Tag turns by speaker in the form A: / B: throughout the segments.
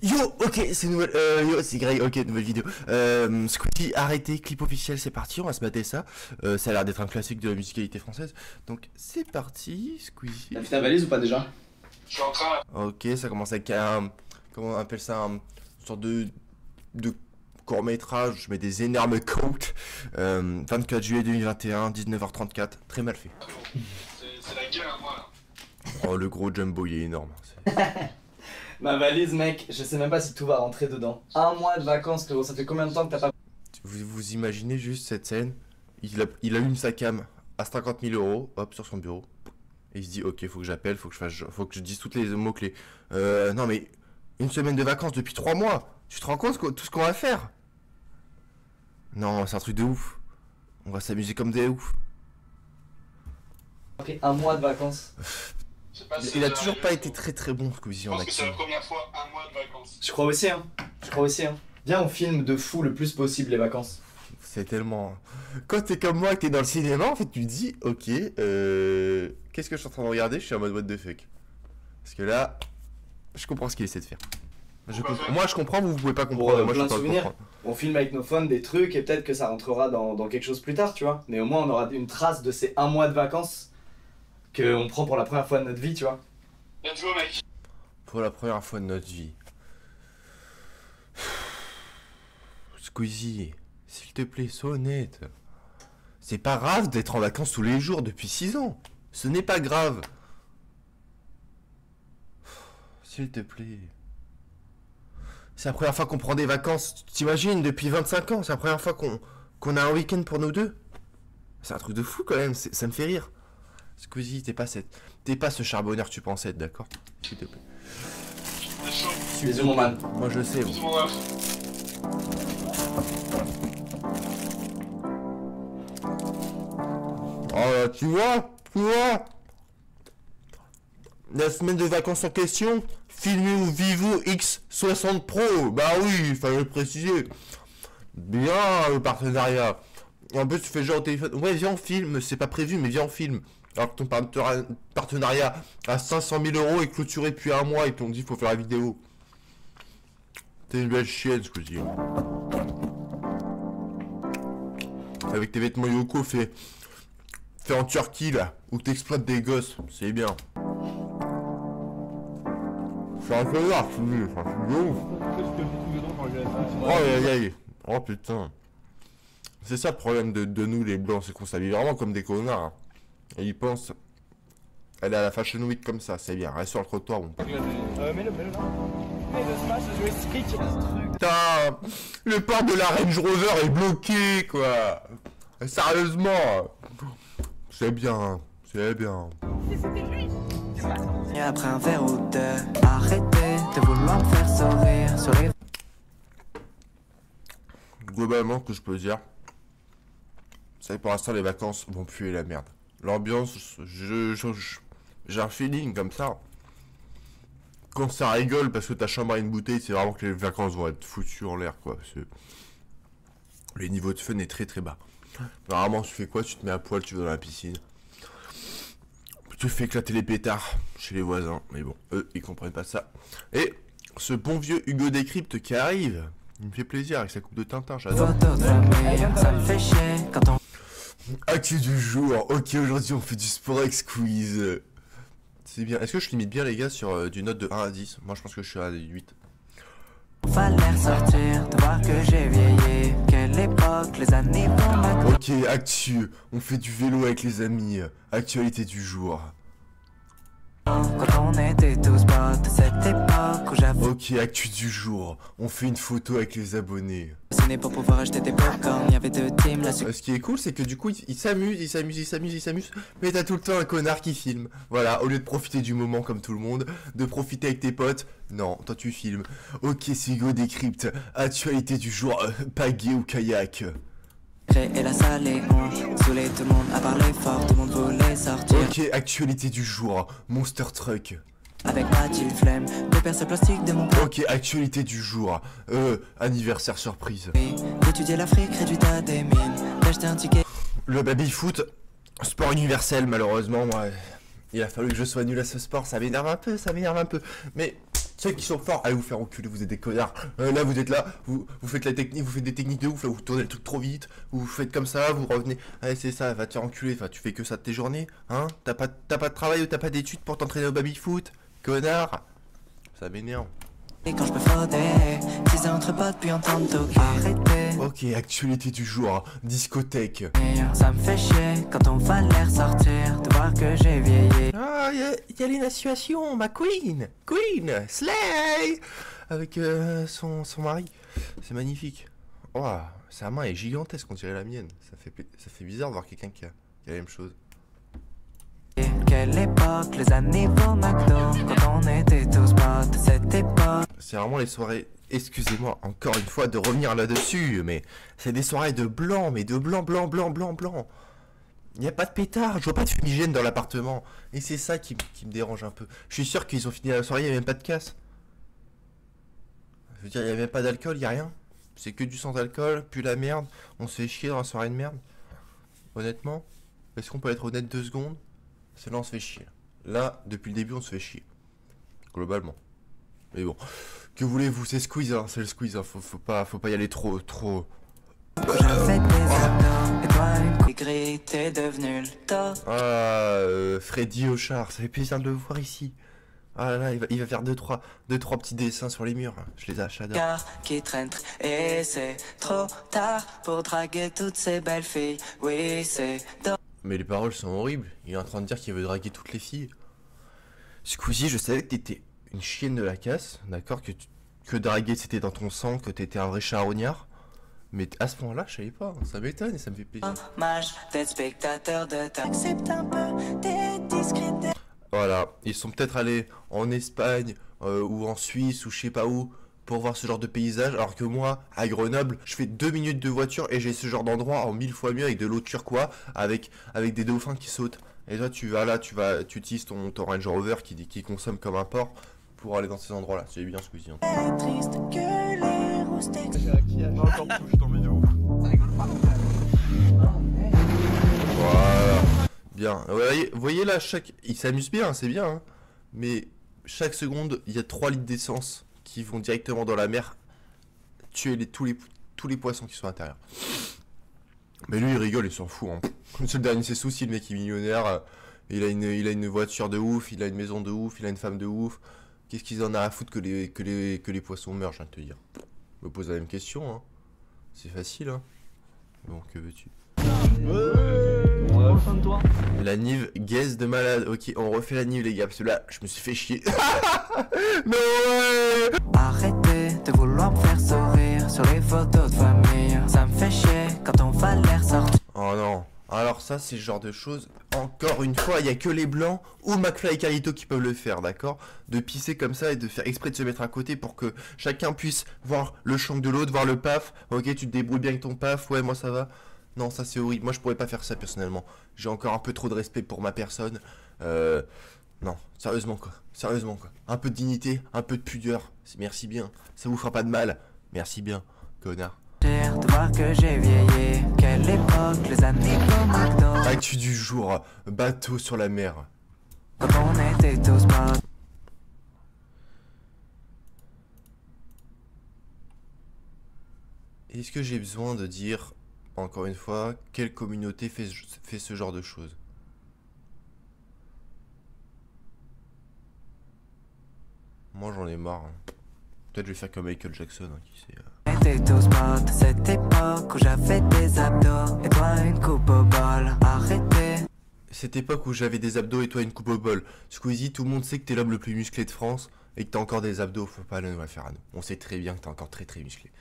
A: Yo, ok, c'est nouvelle. Yo, c'est Greg, ok, nouvelle vidéo. Squeezie, arrêtez, clip officiel, c'est parti, on va se mater ça. Ça a l'air d'être un classique de la musicalité française. Donc, c'est parti, Squeezie.
B: T'as fait ta valise ou pas déjà?
C: Je suis en train.
A: Ok, ça commence avec un. Comment on appelle ça? Une sorte de court-métrage. Je mets des énormes quotes. 24 juillet 2021, 19h34. Très mal fait.
C: C'est la guerre, moi. Là.
A: Oh, le gros jumbo, il est énorme.
B: Ma valise, mec, je sais même pas si tout va rentrer dedans. Un mois de vacances, frérot, ça fait combien de temps que t'as pas...
A: Vous imaginez juste cette scène? Il allume sa cam à 50 000 euros, hop, sur son bureau. Et il se dit, ok, faut que j'appelle, faut que je dise toutes les mots-clés. Non mais, une semaine de vacances depuis 3 mois. Tu te rends compte tout ce qu'on va faire? Non, c'est un truc de ouf. On va s'amuser comme des ouf.
B: pris un mois de vacances.
A: Il a toujours pas été très bon, Squeezie,
C: Je
A: en
C: pense que c'est la
A: action.
C: première fois un mois de vacances.
B: Je crois aussi, hein. Je crois aussi, hein. Viens, on filme de fou le plus possible les vacances.
A: C'est tellement... Quand t'es comme moi, que t'es dans le cinéma, en fait, tu te dis, ok, qu'est-ce que je suis en train de regarder? Je suis en mode what the fuck. Parce que là, je comprends ce qu'il essaie de faire. Moi, je comprends, vous pouvez pas comprendre. Moi, je
B: plein
A: peux
B: de
A: pas le
B: souvenirs.
A: comprendre.
B: On filme avec nos phones des trucs et peut-être que ça rentrera dans quelque chose plus tard, tu vois. Mais au moins, on aura une trace de ces un mois de vacances qu'on prend pour la première fois de notre vie, tu vois.
C: Bien joué, mec.
A: Pour la première fois de notre vie. Squeezie, s'il te plaît, sois honnête. C'est pas grave d'être en vacances tous les jours depuis 6 ans. Ce n'est pas grave. S'il te plaît. C'est la première fois qu'on prend des vacances, t'imagines, depuis 25 ans. C'est la première fois qu'on a un week-end pour nous deux. C'est un truc de fou quand même, ça me fait rire. Squeezie, t'es pas ce charbonneur que tu pensais être, d'accord? S'il te plaît.
C: C'est chaud.
B: Bisous, mon man.
A: Moi je sais, bon.
C: Bisous, mon ref.
A: Oh, tu vois, la semaine de vacances en question, filmez Vivo X60 Pro. Bah oui, il fallait le préciser. Bien le partenariat. En plus, tu fais genre au téléphone. Ouais, viens, on filme. C'est pas prévu, mais viens, on filme. Alors que ton partenariat à 500 000 euros est clôturé depuis un mois et puis on dit faut faire la vidéo. T'es une belle chienne, Squeezie. Avec tes vêtements Yoko, fais en Turquie là, où t'exploites des gosses, c'est bien. C'est un connard, tu dis, c'est un truc de ouf. Oh aïe aïe, oh putain. C'est ça le problème de nous les blancs, c'est qu'on s'habille vraiment comme des connards. Et ils pensent, elle est à la Fashion Week comme ça, c'est bien, reste sur le trottoir. Bon.
D: Mets-le là. Mais le smash, je lui explique.
A: Putain, le port de la Range Rover est bloqué quoi. Sérieusement. C'est bien, c'est bien.
E: Et après un verre ou deux, arrêtez de vouloir me faire sourire.
A: Globalement, ce que je peux dire, c'est que pour l'instant, les vacances vont puer la merde. L'ambiance, j'ai un feeling comme ça. Quand ça rigole parce que ta chambre a une bouteille, c'est vraiment que les vacances vont être foutues en l'air, quoi. Parce que le niveau de fun est très bas. Normalement, tu fais quoi? Tu te mets à poil, tu vas dans la piscine. Tu fais éclater les pétards chez les voisins. Mais bon, eux, ils comprennent pas ça. Et ce bon vieux Hugo Décrypte qui arrive, il me fait plaisir avec sa coupe de Tintin, j'adore.
E: Photo de famille, ça me fait chier quand on
A: Actu du jour. Ok, aujourd'hui, on fait du sport avec Squeeze. C'est bien. Est-ce que je limite bien, les gars, sur du note de 1 à 10? Moi, je pense que je suis à 8.
E: fallait sortir, de voir que j'ai vieilli. Quelle époque, les années vont me...
A: Ok, actu. On fait du vélo avec les amis. Actualité du jour.
E: Quand on était tous potes, cette époque où j'avais
A: Ok, actu du jour. On fait une photo avec les abonnés.
E: ciné pour pouvoir acheter des popcorn. Il y avait deux teams, la
A: Ce qui est cool, c'est que du coup, ils s'amusent. Mais t'as tout le temps un connard qui filme. Voilà, au lieu de profiter du moment comme tout le monde, de profiter avec tes potes, non, toi tu filmes. Ok, c'est Hugo Décrypte. Actualité du jour, pagaie ou kayak.
E: et la salle et on saoulait tout le monde à parler fort. Tout le monde voulait sortir
A: Ok, actualité du jour, Monster Truck.
E: avec Mathilde Flemme. Deux perces plastiques de mon corps.
A: Ok, actualité du jour, anniversaire surprise.
E: D'étudier l'Afrique réduite à des mines. D'acheter un ticket.
A: Le baby-foot, sport universel malheureusement, ouais. Il a fallu que je sois nul à ce sport, ça m'énerve un peu. Mais Ceux qui sont forts, allez vous faire enculer, vous êtes des connards. Là, vous êtes là, vous faites la technique, vous faites des techniques de ouf, là, vous tournez le truc trop vite, vous faites comme ça, vous revenez. Allez, c'est ça, va te faire enculer, enfin, tu fais que ça de tes journées, hein? T'as pas de travail ou t'as pas d'études pour t'entraîner au baby-foot, connard. Ça m'énerve.
E: Et quand je peux frauder, teaser entre potes puis entendre toquer. Arrêtez,
A: Ok, actualité du jour, hein, discothèque.
E: ça me fait chier quand on va les ressortir, de voir que j'ai vieilli.
A: Ah, y a Lena Situation, ma queen, Slay, avec son mari. C'est magnifique. Oh, sa main est gigantesque, on dirait la mienne. Ça fait bizarre de voir quelqu'un qui a la même chose.
E: Quelle époque, les années pour McDo, quand on était tous potes, cette époque.
A: C'est vraiment les soirées, excusez-moi encore une fois de revenir là-dessus, mais c'est des soirées de blanc, mais de blanc. Il n'y a pas de pétard, je vois pas de fumigène dans l'appartement. Et c'est ça qui me dérange un peu. Je suis sûr qu'ils ont fini la soirée, il n'y a même pas de casse. Je veux dire, il n'y a même pas d'alcool, il n'y a rien. C'est que du sans-alcool, puis la merde. On se fait chier dans la soirée de merde. Honnêtement, est-ce qu'on peut être honnête 2 secondes? C'est là on se fait chier. Là, depuis le début, on se fait chier. Globalement. Mais bon. Que voulez-vous? C'est squeeze, hein. C'est le squeeze, hein. Faut pas y aller trop.
E: J'avais des abdos, et toi une gris, t'es devenu le top.
A: Ah, Freddy Auchard, ça fait plaisir de le voir ici. Ah là, il va faire deux, trois petits dessins sur les murs. Je les j'adore.
E: Car qui traîne, et c'est trop tard pour draguer toutes ces belles filles. Oui, c'est
A: Mais les paroles sont horribles. Il est en train de dire qu'il veut draguer toutes les filles. Squeezie, je savais que t'étais une chienne de la casse, d'accord, que draguer c'était dans ton sang, que t'étais un vrai charognard. Mais à ce moment-là, je savais pas. Hein. Ça m'étonne et ça me fait plaisir.
E: dommage d'être spectateur de ta. Accepte un peu, t'es discret.
A: Voilà, ils sont peut-être allés en Espagne ou en Suisse ou je sais pas où pour voir ce genre de paysage, alors que moi, à Grenoble, je fais 2 minutes de voiture et j'ai ce genre d'endroit en 1000 fois mieux avec de l'eau turquoise, avec des dauphins qui sautent. Et toi, tu vas là, tu utilises ton Range Rover qui consomme comme un porc pour aller dans ces endroits-là. C'est bien Squeezie. Hein.
E: Triste que les roustes.
D: Encore plus, je t'en mets de ouf.
A: Voilà. Bien. Vous voyez là, il s'amuse bien, c'est bien. Hein. Mais chaque seconde, il y a 3 litres d'essence qui vont directement dans la mer tuer tous les poissons qui sont à l'intérieur. Mais lui, il rigole, il s'en fout. Hein. C'est le dernier de ses soucis, le mec il est millionnaire. Il a une voiture de ouf, il a une maison de ouf, il a une femme de ouf. Qu'est-ce qu'ils en a à foutre que les poissons meurent, je viens de te dire. Je me pose la même question. Hein. C'est facile. Hein. Bon, que veux-tu? La Nive, gaze de malade. Ok, on refait la Nive, les gars, parce que là, je me suis fait chier. Non ouais.
E: Arrêtez de vouloir me faire sourire sur les photos de famille. Ça me fait chier quand on va les ressortir.
A: Oh non. Alors ça, c'est le genre de choses, encore une fois, il n'y a que les blancs ou McFly et Carlito qui peuvent le faire, d'accord? De pisser comme ça et de faire exprès de se mettre à côté pour que chacun puisse voir le shank de l'autre, voir le paf. Ok, tu te débrouilles bien avec ton paf, ouais, moi ça va. Non, ça c'est horrible, moi je pourrais pas faire ça personnellement. J'ai encore un peu trop de respect pour ma personne. Non, sérieusement quoi, Un peu de dignité, un peu de pudeur, merci bien. Ça vous fera pas de mal, merci bien, connard.
E: De voir que j'ai vieilli. Quelle époque, les années pour McDo.
A: Actu du jour, bateau sur la mer.
E: Quand on était tous potes.
A: Est-ce que j'ai besoin de dire, encore une fois, quelle communauté fait ce genre de choses? Moi j'en ai marre. Hein. Peut-être je vais faire comme Michael Jackson, hein, qui sait.
E: On était tous potes. Cette époque où j'avais des abdos. Et toi une coupe au bol. Arrêtez.
A: Cette époque où j'avais des abdos et toi une coupe au bol. Squeezie, tout le monde sait que t'es l'homme le plus musclé de France et que t'as encore des abdos. Faut pas le faire à nous. On sait très bien que t'es encore très musclé.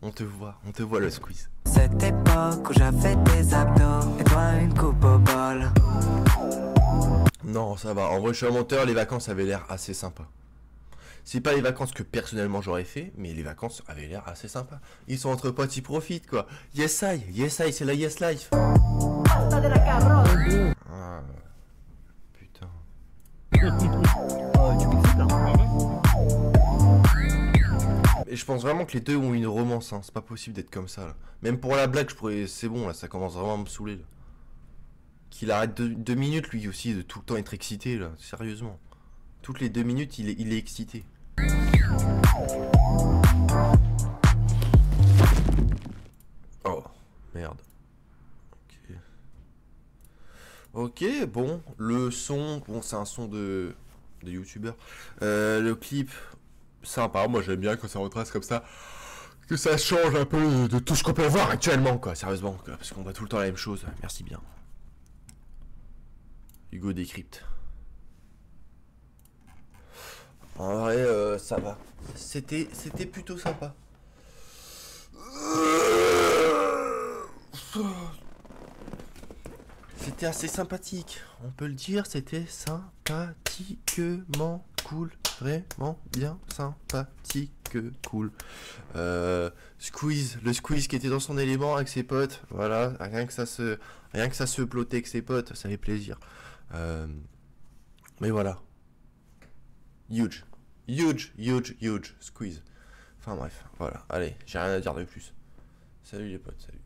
A: On te voit le squeeze.
E: Cette époque où j'avais des abdos. Et toi une coupe au bol.
A: Non, ça va. En vrai, je suis un menteur. Les vacances avaient l'air assez sympa. C'est pas les vacances que personnellement j'aurais fait, mais les vacances avaient l'air assez sympa. Ils sont entre potes, ils profitent quoi. Yes I, c'est la yes life. Ah, putain. Et je pense vraiment que les deux ont une romance, hein. C'est pas possible d'être comme ça là. Même pour la blague, c'est bon là, ça commence vraiment à me saouler là. Qu'il arrête 2 minutes lui aussi de tout le temps être excité là, sérieusement. Toutes les 2 minutes, il est excité. Oh, merde. Ok, bon, le son, bon, c'est un son de youtubeur. Le clip, sympa, moi j'aime bien quand ça retrace comme ça. Que ça change un peu de tout ce qu'on peut voir actuellement, quoi, sérieusement, quoi, parce qu'on voit tout le temps la même chose. Merci bien. Hugo décrypte. En vrai, ça va. C'était plutôt sympa. C'était assez sympathique, on peut le dire, c'était sympathiquement cool, vraiment bien sympathique cool. Squeeze, le Squeeze qui était dans son élément avec ses potes, voilà, rien que ça se plotait avec ses potes, ça fait plaisir. Mais voilà, huge, Squeeze. Enfin bref, voilà, allez, j'ai rien à dire de plus. Salut les potes, salut.